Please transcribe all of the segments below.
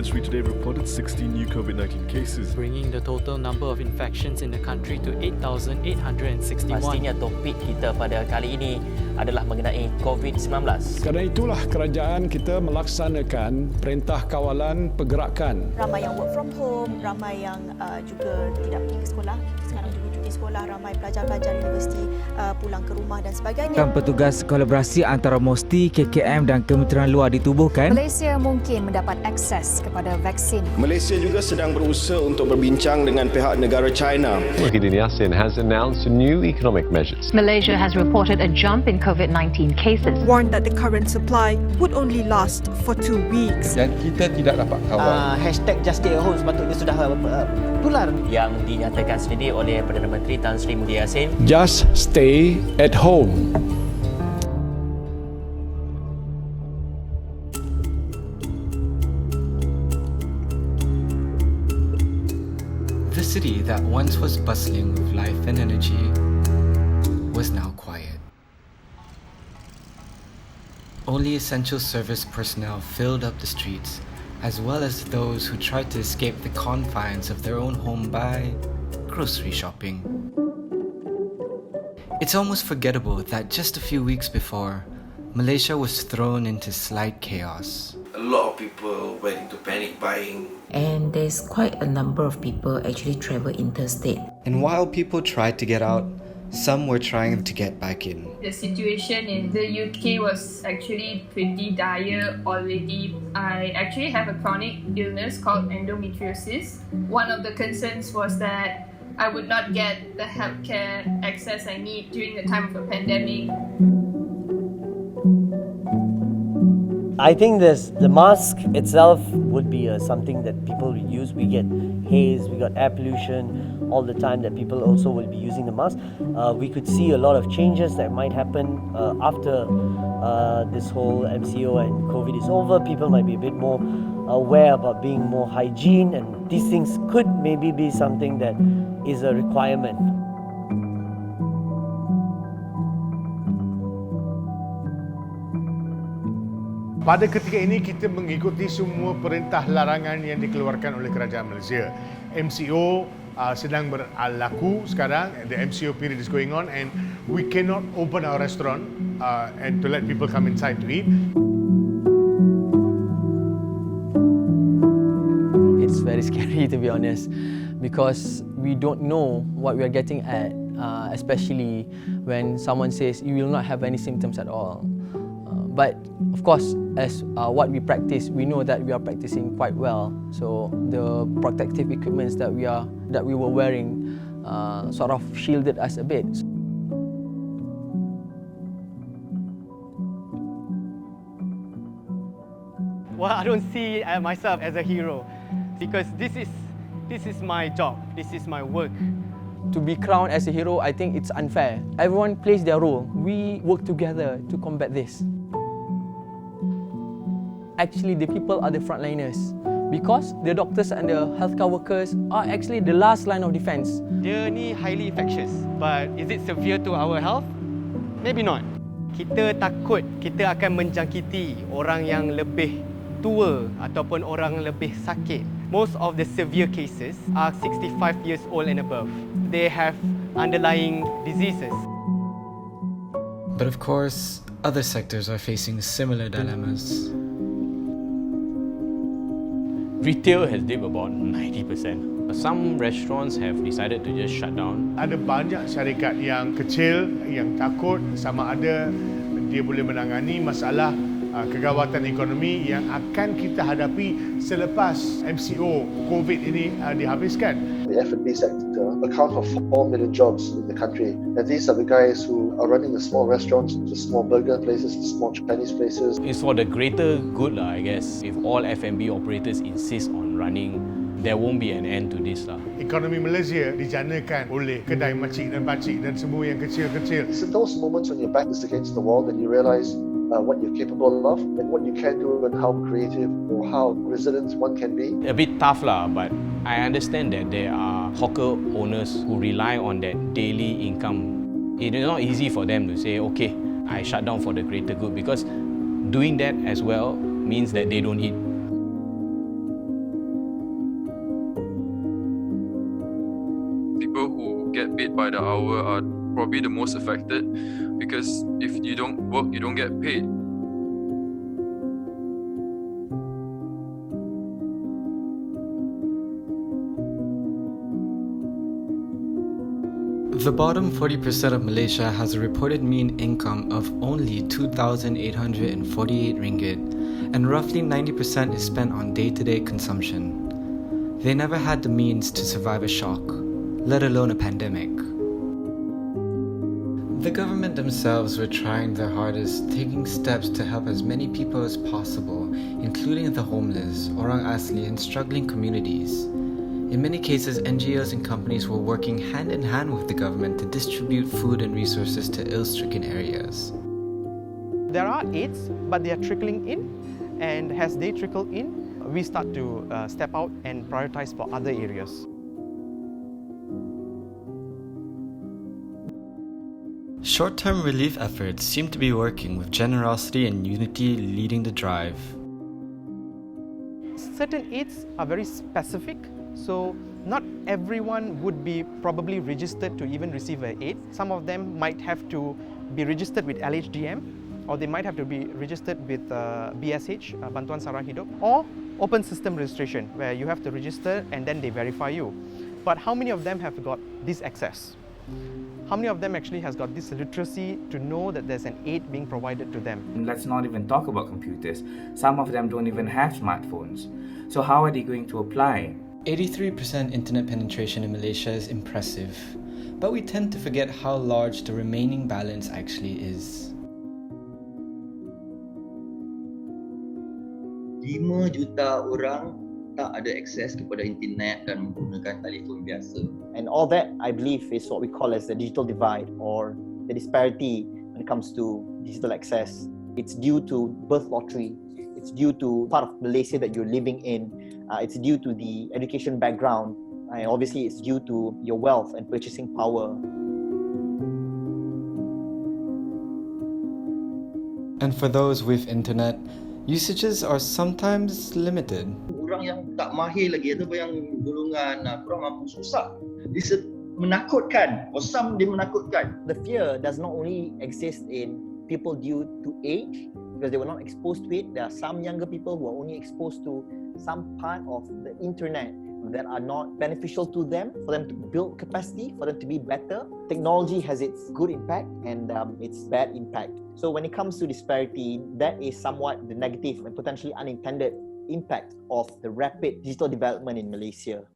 military today reported 16 new COVID-19 cases, bringing the total number of infections in the country to 8,861. Pastinya topik kita pada kali ini adalah mengenai COVID-19. Kerana itulah kerajaan kita melaksanakan perintah kawalan pergerakan. Ramai yang work from home, ramai yang juga tidak pergi ke sekolah. Sekarang juga cuti sekolah, ramai pelajar-pelajar universiti pulang ke rumah dan sebagainya. Petugas kolaborasi antara MOSTI, KKM dan Kementerian Luar ditubuhkan. Malaysia mungkin mendapat akses kepada vaksin. Malaysia juga sedang berusaha untuk berbincang dengan pihak negara China. Wahidin Yassin has announced new economic measures. Malaysia has reported a jump in COVID-19 cases. Warned that the current supply would only last for 2 weeks. Dan kita tidak dapat kawal. Hashtag just stay at home sepatutnya sudah tular. Yang dinyatakan sendiri oleh Perdana Menteri Tan Sri Muhyiddin Yassin. Just stay at home. The city that once was bustling with life and energy was now quiet. Only essential service personnel filled up the streets, as well as those who tried to escape the confines of their own home by grocery shopping. It's almost forgettable that just a few weeks before, Malaysia was thrown into slight chaos. A lot of people went into panic buying. And there's quite a number of people actually travel interstate. And while people tried to get out, some were trying to get back in. The situation in the UK was actually pretty dire already. I actually have a chronic illness called endometriosis. One of the concerns was that I would not get the healthcare access I need during the time of a pandemic. I think the mask itself would be something that people use. We get haze, we got air pollution all the time that people also will be using the mask. We could see a lot of changes that might happen after this whole MCO and COVID is over. People might be a bit more aware about being more hygiene, and these things could maybe be something that is a requirement. Pada ketika ini kita mengikuti semua perintah larangan yang dikeluarkan oleh kerajaan Malaysia. MCO sedang berlaku sekarang. The MCO period is going on and we cannot open our restaurant and to let people come inside to eat. It's very scary, to be honest, because we don't know what we are getting at, especially when someone says you will not have any symptoms at all. But of course, as what we practice, we know that we are practicing quite well. So the protective equipments that we were wearing sort of shielded us a bit. Well, I don't see myself as a hero because this is my job. This is my work. To be crowned as a hero, I think it's unfair. Everyone plays their role. We work together to combat this. Actually, the people are the frontliners because the doctors and the healthcare workers are actually the last line of defense. Dia ni highly infectious, but is it severe to our health? Maybe not. Kita takut kita akan menjangkiti orang yang lebih tua ataupun orang lebih sakit. Most of the severe cases are 65 years old and above. They have underlying diseases. But of course, other sectors are facing similar dilemmas. Retail has dipped about 90%. Some restaurants have decided to just shut down. Ada banyak syarikat yang kecil yang takut sama ada dia boleh menangani masalah kegawatan ekonomi yang akan kita hadapi selepas MCO COVID ini dihabiskan. The F&B sector account for 4 million jobs in the country, and these are the guys who are running the small restaurants, the small burger places, the small Chinese places. It's for the greater good, I guess. If all F&B operators insist on running, there won't be an end to this. Ekonomi Malaysia dijanakan oleh kedai makcik dan pakcik dan semua yang kecil-kecil. It's in those moments when your back is against the wall that you realise what you're capable of and what you can do and how creative or how resilient one can be. A bit tough but I understand that there are hawker owners who rely on that daily income. It is not easy for them to say, okay, I shut down for the greater good, because doing that as well means that they don't eat. people who get paid by the hour are probably the most affected, because if you don't work, you don't get paid. The bottom 40% of Malaysia has a reported mean income of only 2,848 ringgit, and roughly 90% is spent on day-to-day consumption. They never had the means to survive a shock, let alone a pandemic. The government themselves were trying their hardest, taking steps to help as many people as possible, including the homeless, orang asli, and struggling communities. In many cases, NGOs and companies were working hand in hand with the government to distribute food and resources to ill-stricken areas. There are aids, but they are trickling in, and as they trickle in, we start to step out and prioritize for other areas. Short-term relief efforts seem to be working, with generosity and unity leading the drive. Certain aids are very specific, so not everyone would be probably registered to even receive an aid. Some of them might have to be registered with LHDM, or they might have to be registered with BSH, Bantuan Sara Hidup, or open system registration, where you have to register and then they verify you. But how many of them have got this access? How many of them actually has got this literacy to know that there's an aid being provided to them? Let's not even talk about computers. Some of them don't even have smartphones. So how are they going to apply? 83% internet penetration in Malaysia is impressive, but we tend to forget how large the remaining balance actually is. 5 juta orang tak ada akses kepada internet dan menggunakan telefon biasa. And all that, I believe, is what we call as the digital divide, or the disparity when it comes to digital access. It's due to birth lottery. It's due to part of Malaysia that you're living in. It's due to the education background. And obviously, it's due to your wealth and purchasing power. And for those with internet, usages are sometimes limited. Orang yang tak mahir lagi ataupun yang golongan kurang mampu susah, dia menakutkan, or some dia menakutkan. The fear does not only exist in people due to age, because they were not exposed to it. There are some younger people who are only exposed to some part of the internet that are not beneficial to them, for them to build capacity, for them to be better. Technology has its good impact and its bad impact. So when it comes to disparity, that is somewhat the negative and potentially unintended impact of the rapid digital development in Malaysia.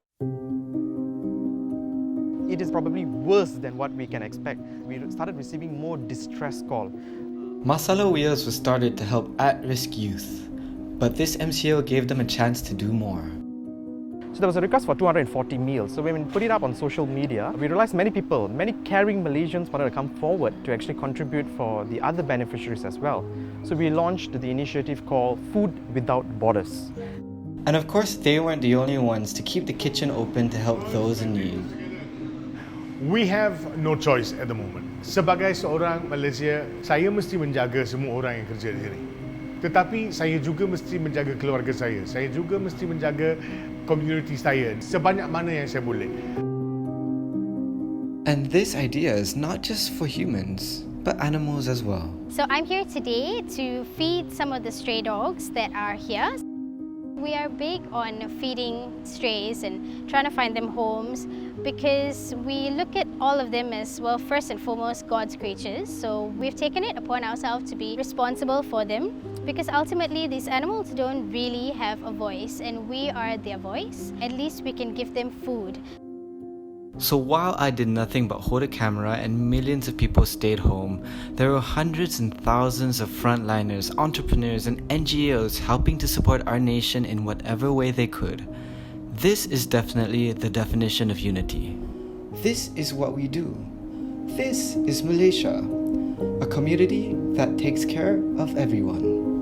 It is probably worse than what we can expect. We started receiving more distress calls. Masala Wheels was started to help at-risk youth, but this MCO gave them a chance to do more. So there was a request for 240 meals. So when we put it up on social media, we realized many people, many caring Malaysians wanted to come forward to actually contribute for the other beneficiaries as well. So we launched the initiative called Food Without Borders. And of course, they weren't the only ones to keep the kitchen open to help those in need. We have no choice at the moment. Sebagai seorang Malaysia, saya mesti menjaga semua orang yang kerja di sini. Tetapi saya juga mesti menjaga keluarga saya. Saya juga mesti menjaga community saya sebanyak mana yang saya boleh. And this idea is not just for humans, but animals as well. So I'm here today to feed some of the stray dogs that are here. We are big on feeding strays and trying to find them homes, because we look at all of them as, well, first and foremost, God's creatures. So we've taken it upon ourselves to be responsible for them, because ultimately these animals don't really have a voice, and we are their voice. At least we can give them food. So while I did nothing but hold a camera and millions of people stayed home, there were hundreds and thousands of frontliners, entrepreneurs and NGOs helping to support our nation in whatever way they could. This is definitely the definition of unity. This is what we do. This is Malaysia, a community that takes care of everyone.